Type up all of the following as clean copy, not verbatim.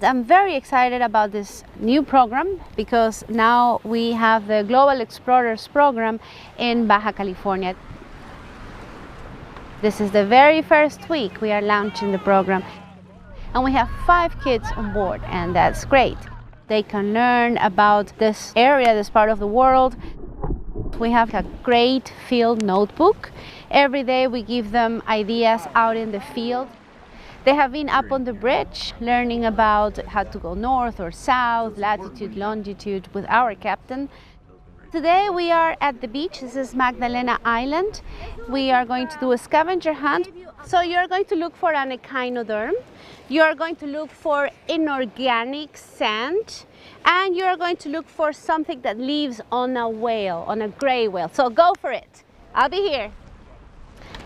I'm very excited about this new program because now we have the Global Explorers program in Baja California. This is the very first week we are launching the program, and we have 5 kids on board, and that's great. They can learn about this area, this part of the world. We have a great field notebook. Every day we give them ideas out in the field. They have been up on the bridge learning about how to go north or south, latitude, longitude with our captain. Today we are at the beach. This is Magdalena Island. We are going to do a scavenger hunt. So you're going to look for an echinoderm. You're going to look for inorganic sand. And you're going to look for something that lives on a whale, on a gray whale. So go for it. I'll be here.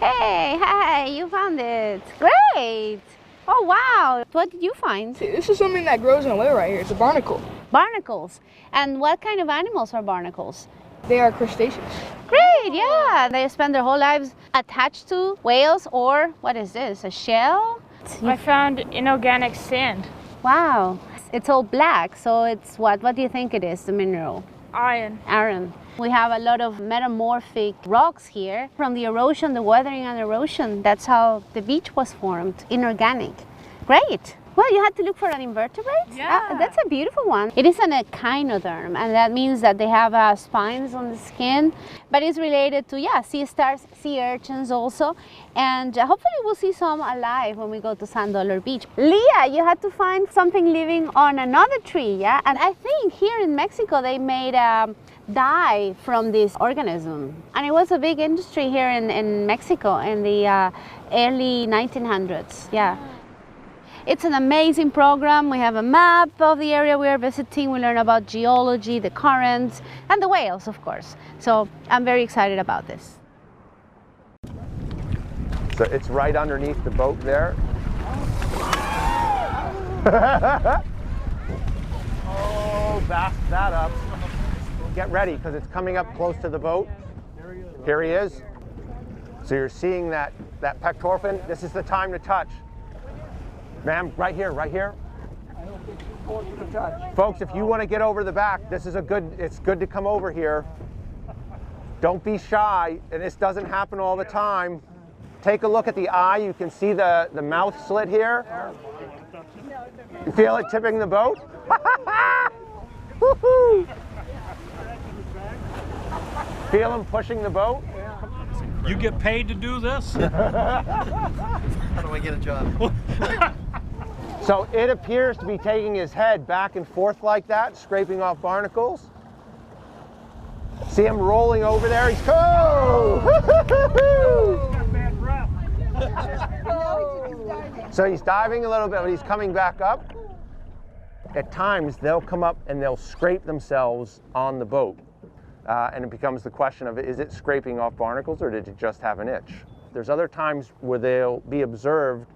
Hey, you found it. Great. Oh, wow. What did you find? See, this is something that grows in a whale right here. It's a barnacle. Barnacles. And what kind of animals are barnacles? They are crustaceans. Great, yeah. They spend their whole lives attached to whales, or what is this, a shell? I found inorganic sand. Wow. It's all black, so it's what? What do you think it is, the mineral? Iron. Iron. We have a lot of metamorphic rocks here from the erosion, the weathering and erosion. That's how the beach was formed, inorganic. Great. Well, you had to look for an invertebrate? Yeah. That's a beautiful one. It is an echinoderm, and that means that they have spines on the skin, but it's related to, sea stars, sea urchins also, and hopefully we'll see some alive when we go to Sand Dollar Beach. Leah, you had to find something living on another tree, yeah? And I think here in Mexico they made dye from this organism, and it was a big industry here in Mexico in the early 1900s, yeah. It's an amazing program. We have a map of the area we are visiting. We learn about geology, the currents, and the whales, of course. So I'm very excited about this. So it's right underneath the boat there. Oh, back that up. Get ready, because it's coming up close to the boat. Here he is. So you're seeing that pectoral fin. This is the time to touch. Ma'am, right here, right here. Folks, if you want to get over the back, it's good to come over here. Don't be shy, and this doesn't happen all the time. Take a look at the eye. You can see the mouth slit here. You feel it tipping the boat? Woohoo! Feel him pushing the boat? You get paid to do this? How do I get a job? So it appears to be taking his head back and forth like that, scraping off barnacles. See him rolling over there? He's So he's diving a little bit, but he's coming back up. At times they'll come up and they'll scrape themselves on the boat. And it becomes the question of, is it scraping off barnacles or did it just have an itch? There's other times where they'll be observed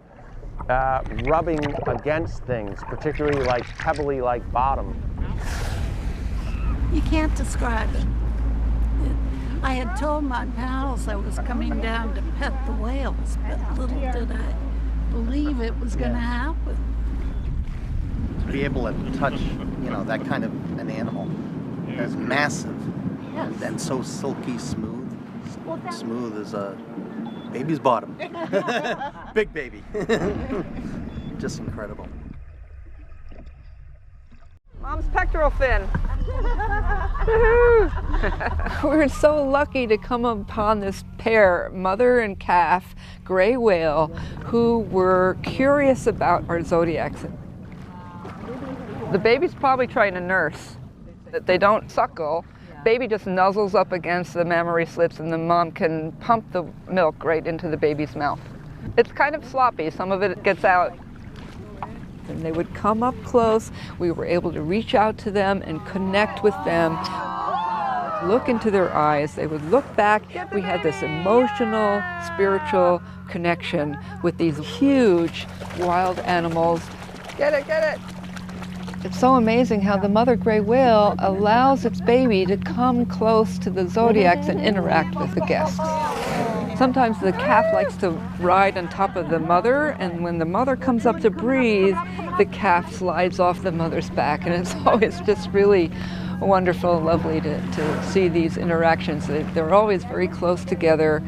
rubbing against things, particularly like pebbly like bottom. You can't describe it. I had told my pals I was coming down to pet the whales, but little did I believe it was going to happen. To be able to touch, that kind of an animal that's massive and so silky smooth. Smooth as a baby's bottom. Big baby. Just incredible. Mom's pectoral fin. We're so lucky to come upon this pair, mother and calf, gray whale, who were curious about our zodiacs. The baby's probably trying to nurse. They don't suckle. Baby just nuzzles up against the mammary slips and the mom can pump the milk right into the baby's mouth. It's kind of sloppy. Some of it gets out. And they would come up close. We were able to reach out to them and connect with them, look into their eyes. They would look back. We had this emotional, spiritual connection with these huge wild animals. Get it, get it. It's so amazing how the mother gray whale allows its baby to come close to the zodiacs and interact with the guests. Sometimes the calf likes to ride on top of the mother, and when the mother comes up to breathe, the calf slides off the mother's back, and it's always just really wonderful and lovely to see these interactions. They're always very close together.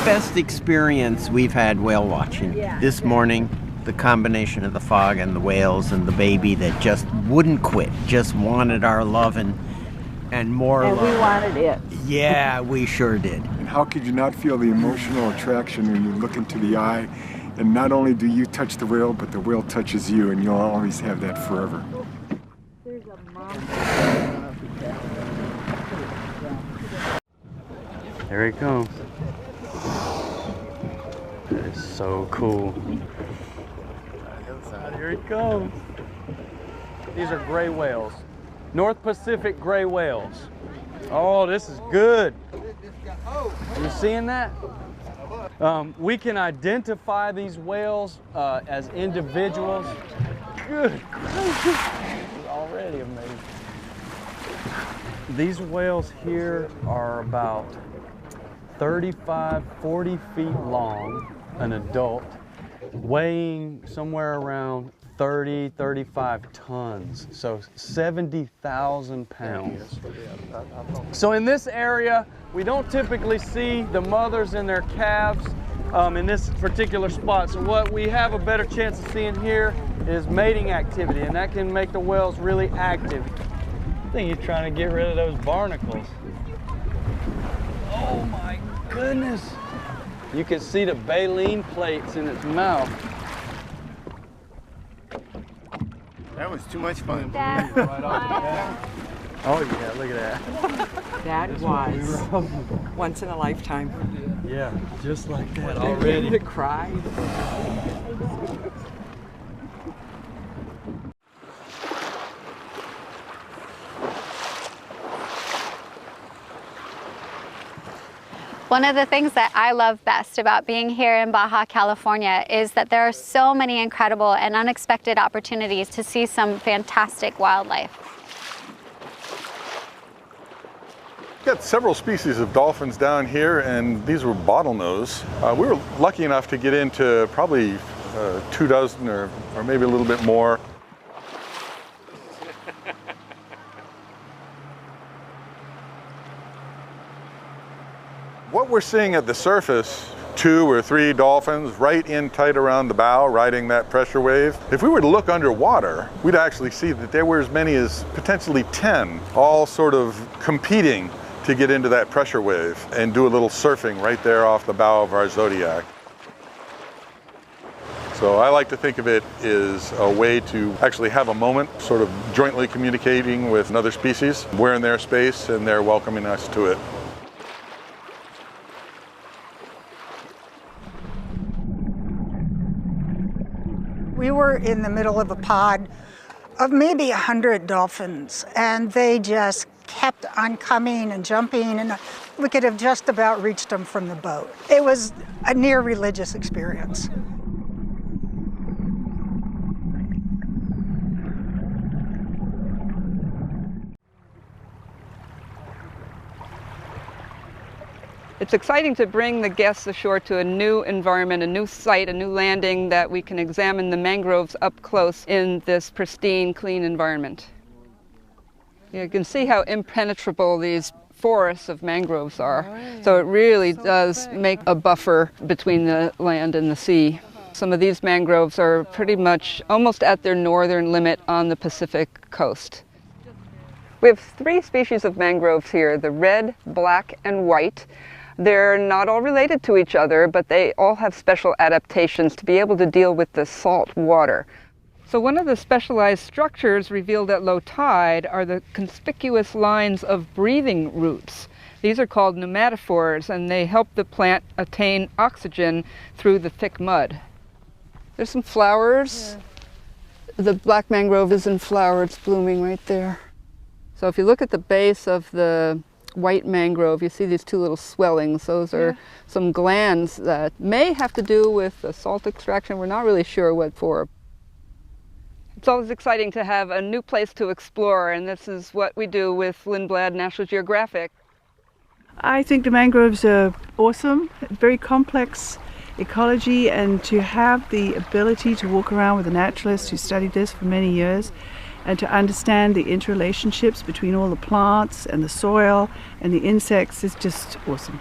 Best experience we've had whale watching. This morning, the combination of the fog and the whales and the baby that just wouldn't quit, just wanted our love and more love. And we wanted it. Yeah, we sure did. And how could you not feel the emotional attraction when you look into the eye, and not only do you touch the whale, but the whale touches you, and you'll always have that forever. There he comes. That is so cool. Here he comes. These are gray whales. North Pacific gray whales. Oh, this is good. You seeing that? We can identify these whales as individuals. Good gracious. This is already amazing. These whales here are about 35, 40 feet long, an adult, weighing somewhere around 30, 35 tons, so 70,000 pounds. So in this area, we don't typically see the mothers and their calves in this particular spot. So what we have a better chance of seeing here is mating activity, and that can make the whales really active. I think you're trying to get rid of those barnacles. Oh my goodness. You can see the baleen plates in its mouth. That was too much fun. Right off oh yeah, look at that. That was once in a lifetime. Yeah, just like that already. To cry. One of the things that I love best about being here in Baja California is that there are so many incredible and unexpected opportunities to see some fantastic wildlife. We've got several species of dolphins down here, and these were bottlenose. We were lucky enough to get into probably 2 dozen or maybe a little bit more. What we're seeing at the surface, 2 or 3 dolphins right in tight around the bow, riding that pressure wave. If we were to look underwater, we'd actually see that there were as many as potentially 10, all sort of competing to get into that pressure wave and do a little surfing right there off the bow of our Zodiac. So I like to think of it as a way to actually have a moment, sort of jointly communicating with another species. We're in their space and they're welcoming us to it. We were in the middle of a pod of maybe 100 dolphins, and they just kept on coming and jumping, and we could have just about reached them from the boat. It was a near religious experience. It's exciting to bring the guests ashore to a new environment, a new site, a new landing that we can examine the mangroves up close in this pristine, clean environment. You can see how impenetrable these forests of mangroves are. So it really does make a buffer between the land and the sea. Some of these mangroves are pretty much almost at their northern limit on the Pacific coast. We have 3 species of mangroves here, the red, black, and white. They're not all related to each other, but they all have special adaptations to be able to deal with the salt water. So one of the specialized structures revealed at low tide are the conspicuous lines of breathing roots. These are called pneumatophores, and they help the plant attain oxygen through the thick mud. There's some flowers. Yeah. The black mangrove is in flower. It's blooming right there. So if you look at the base of the white mangrove, you see these 2 little swellings. Those are some glands that may have to do with the salt extraction. We're not really sure what for. It's always exciting to have a new place to explore, and this is what we do with Lindblad National Geographic. I think the mangroves are awesome, very complex ecology, and to have the ability to walk around with a naturalist who studied this for many years and to understand the interrelationships between all the plants and the soil and the insects is just awesome.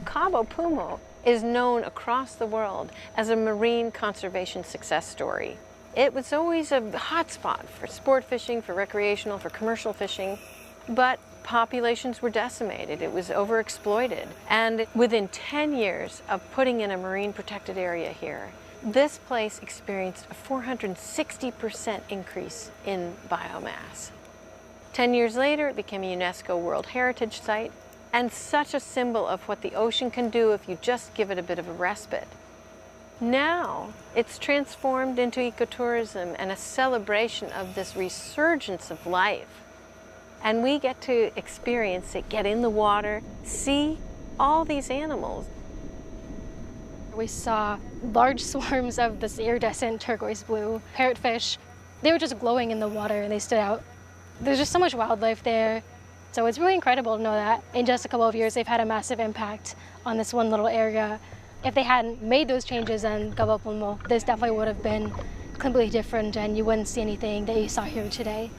Cabo Pumo is known across the world as a marine conservation success story. It was always a hotspot for sport fishing, for recreational, for commercial fishing, but populations were decimated. It was overexploited. And within 10 years of putting in a marine protected area here, this place experienced a 460% increase in biomass. 10 years later, it became a UNESCO World Heritage Site, and such a symbol of what the ocean can do if you just give it a bit of a respite. Now, it's transformed into ecotourism and a celebration of this resurgence of life. And we get to experience it, get in the water, see all these animals. We saw large swarms of this iridescent turquoise blue parrotfish. They were just glowing in the water and they stood out. There's just so much wildlife there. So it's really incredible to know that in just a couple of years they've had a massive impact on this one little area. If they hadn't made those changes in Cabo Pumo, this definitely would have been completely different and you wouldn't see anything that you saw here today.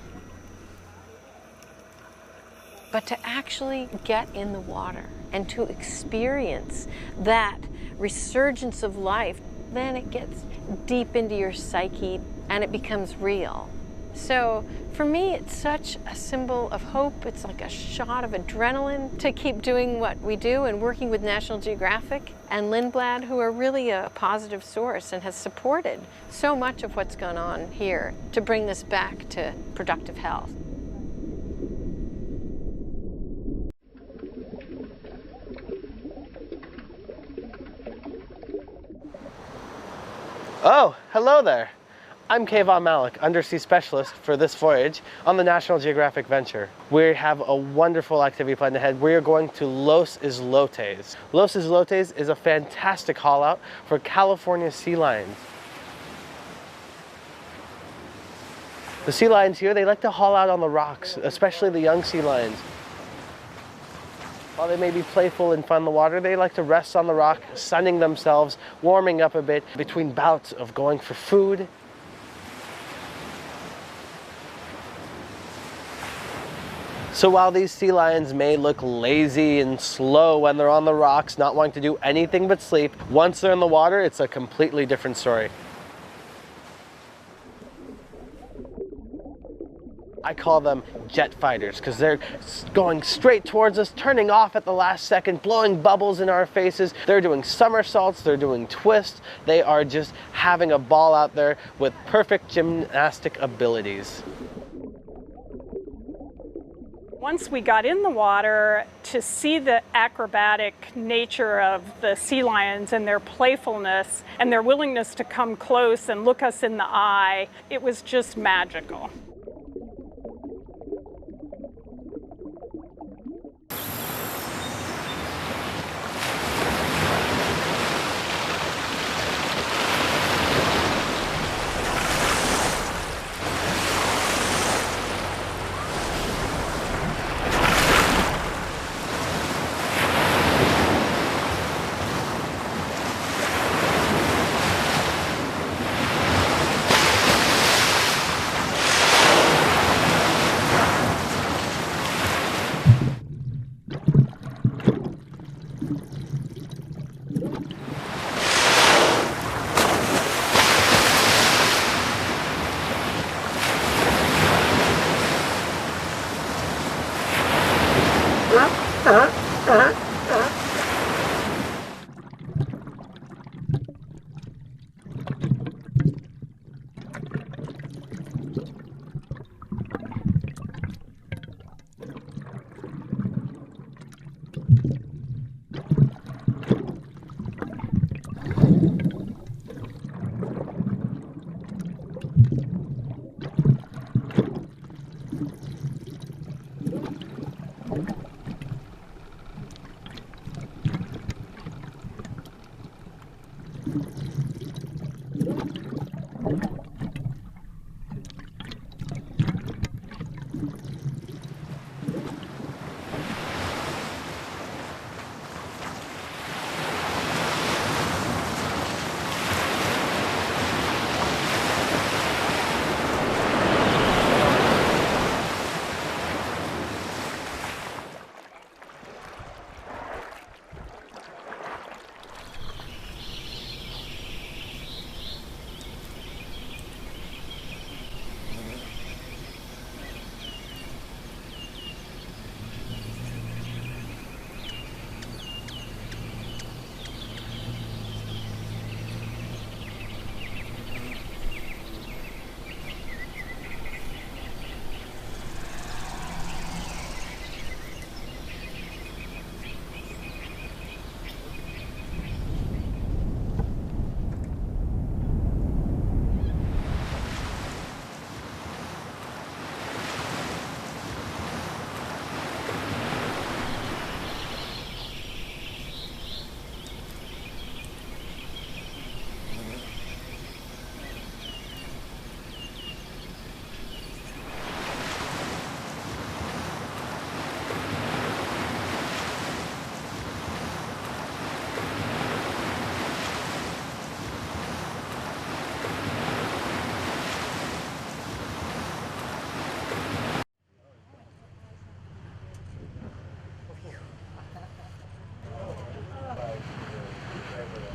But to actually get in the water and to experience that resurgence of life, then it gets deep into your psyche and it becomes real. So for me, it's such a symbol of hope. It's like a shot of adrenaline to keep doing what we do and working with National Geographic and Lindblad, who are really a positive source and has supported so much of what's gone on here to bring this back to productive health. Oh, hello there. I'm Kayvon Malik, undersea specialist for this voyage on the National Geographic Venture. We have a wonderful activity planned ahead. We are going to Los Islotes. Los Islotes is a fantastic haul out for California sea lions. The sea lions here, they like to haul out on the rocks, especially the young sea lions. While they may be playful and fun in the water, they like to rest on the rock, sunning themselves, warming up a bit between bouts of going for food. So while these sea lions may look lazy and slow when they're on the rocks, not wanting to do anything but sleep, once they're in the water, it's a completely different story. I call them jet fighters because they're going straight towards us, turning off at the last second, blowing bubbles in our faces. They're doing somersaults, they're doing twists. They are just having a ball out there with perfect gymnastic abilities. Once we got in the water, to see the acrobatic nature of the sea lions and their playfulness and their willingness to come close and look us in the eye, it was just magical.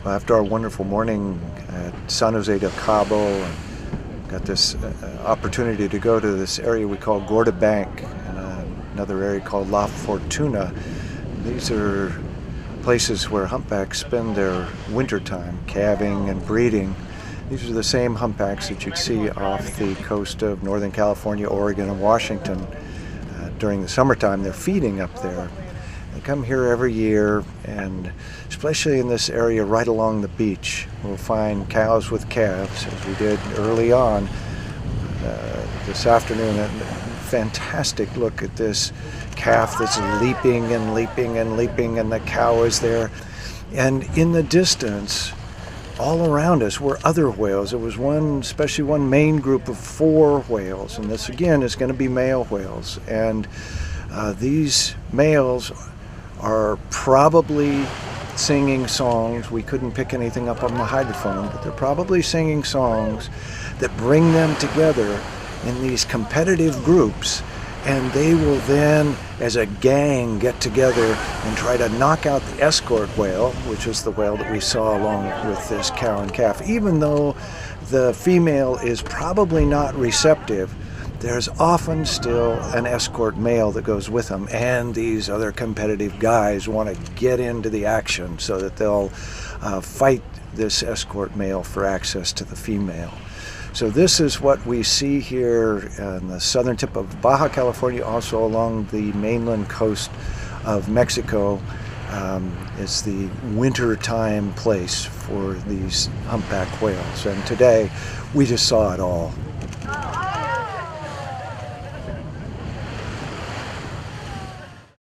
After our wonderful morning at San Jose del Cabo, and got this opportunity to go to this area we call CONG and another area called La Fortuna. These are places where humpbacks spend their winter time calving and breeding. These are the same humpbacks that you'd see off the coast of Northern California, Oregon, and Washington. During the summertime, they're feeding up there. They come here every year, and especially in this area right along the beach, we'll find cows with calves, as we did early on this afternoon. A fantastic look at this calf that's leaping and leaping and leaping, and the cow is there. And in the distance, all around us were other whales. There was one, especially one main group of 4 whales, and this again is going to be male whales. And these males are probably singing songs. We couldn't pick anything up on the hydrophone, but they're probably singing songs that bring them together in these competitive groups, and they will then, as a gang, get together and try to knock out the escort whale, which is the whale that we saw along with this cow and calf. Even though the female is probably not receptive, there's often still an escort male that goes with them, and these other competitive guys want to get into the action so that they'll fight this escort male for access to the female. So this is what we see here on the southern tip of Baja California, also along the mainland coast of Mexico. It's the wintertime place for these humpback whales, and today we just saw it all.